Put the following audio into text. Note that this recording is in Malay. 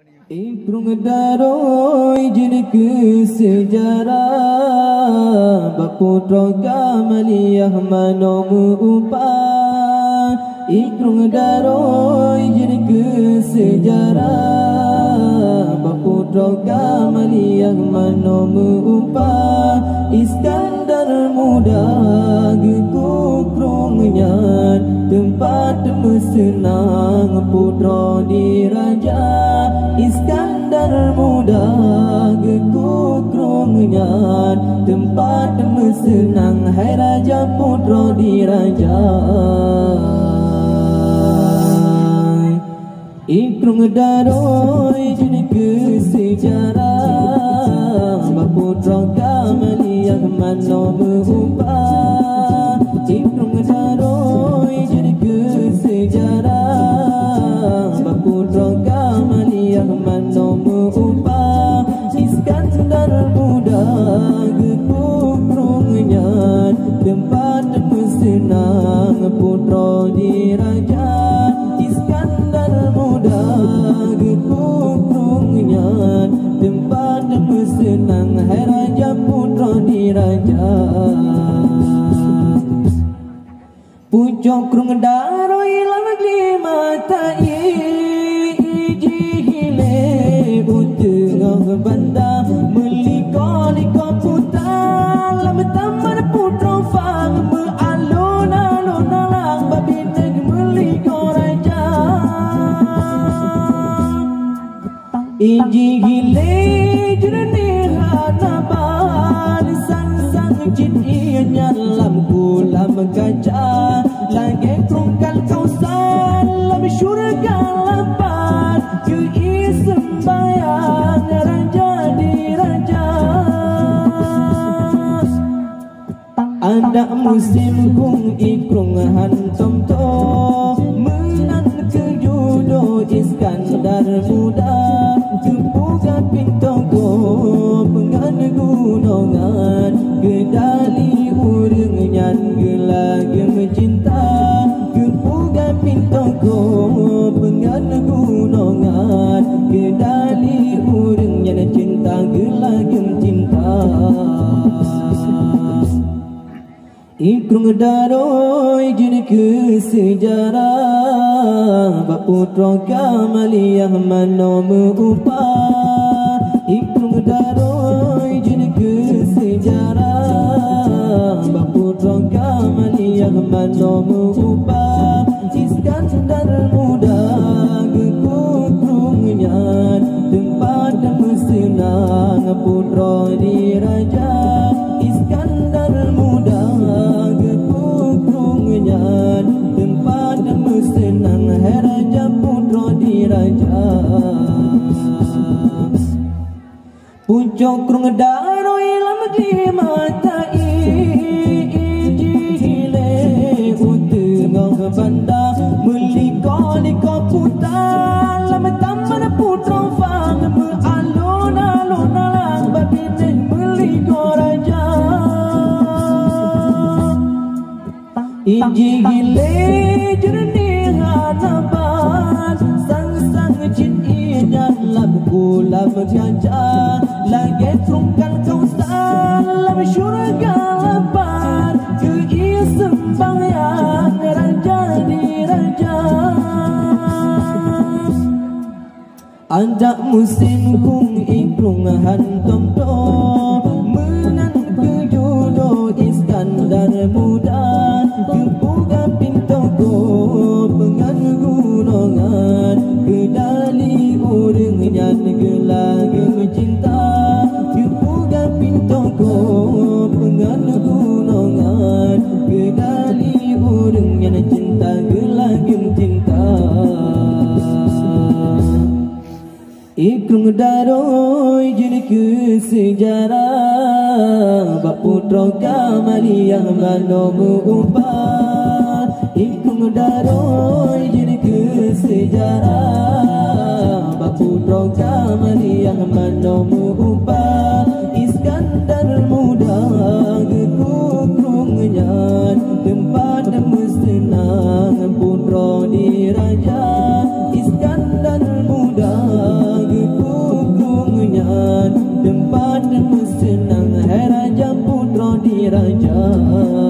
Ikrung daroi jenik sejarah Baputra Kamaliyah manomu upah Ikrung daroi jenik sejarah Baputra Kamaliyah manomu upah Iskandar muda gekukrungnya tempat mesenang putra diraja Iskandar muda gekukrungnya tempat mesenang hai raja putra diraja Ikrung daroi jenik sejarah Baputra Kamaliyah manomu upah Ikrung daroi jenik sejarah Baputra Kamaliyah manomu upah Iskandar muda gekukrungnya tempat mesenang putra diraja Iskandar muda gekukrungnya tempat mesenang hai raja putra diraja Pucuk krung daroi lamag lima ta'i jihile utengah banda meliko-liko putra lam taman putra fang mealun-alun lang babineg meliko raja ijihile jernih naban sang-sang jin ianya lam kulam kaca lagi krungkal kausan lam syurga lapan kui sembayang raja diraja ada musim kung ikrung hantom to menang kejudo Iskandar muda kebuka pintu go pengan gunungan kedali urengnya gelagem cinta kebuka pintu go pengan gunungan kedali urengnya cinta gelagem cinta Ikrung daroi jenik sejarah Baputra Kamaliyah manomu upah Ikrung daroi jenik sejarah Baputra Kamaliyah manomu upah Iskandar muda gekukrungnya tempat mesenang putra diraja Iskandar muda gekukrungnya tempat mesenang hai raja putra diraja Pucuk krung daroi lamag lima ta'i jihile utengah banda meliko-liko putra lam taman putra fang mealun-alun lang babineg meliko raja ijihile jernih naban sang-sang jin ianya lam kulam kaca lagi krungkal kausan lam syurga lapan kui sembayang raja diraja Anjak musim kung ikrung hantom to menang kejudo Iskandar muda kebuka pintu go pengan gunungan kedali urengnya gelagem cinta kebuka pintu go pengan gunungan kedali urengnya cinta gelagem cinta Ikrung daroi jenik sejarah Baputra Kamaliyah manomu upah Ikrung daroi jenik sejarah Baputra Kamaliyah manomu upah Iskandar muda gekukrungnya tempat mesenang putra diraja Iskandar muda raja.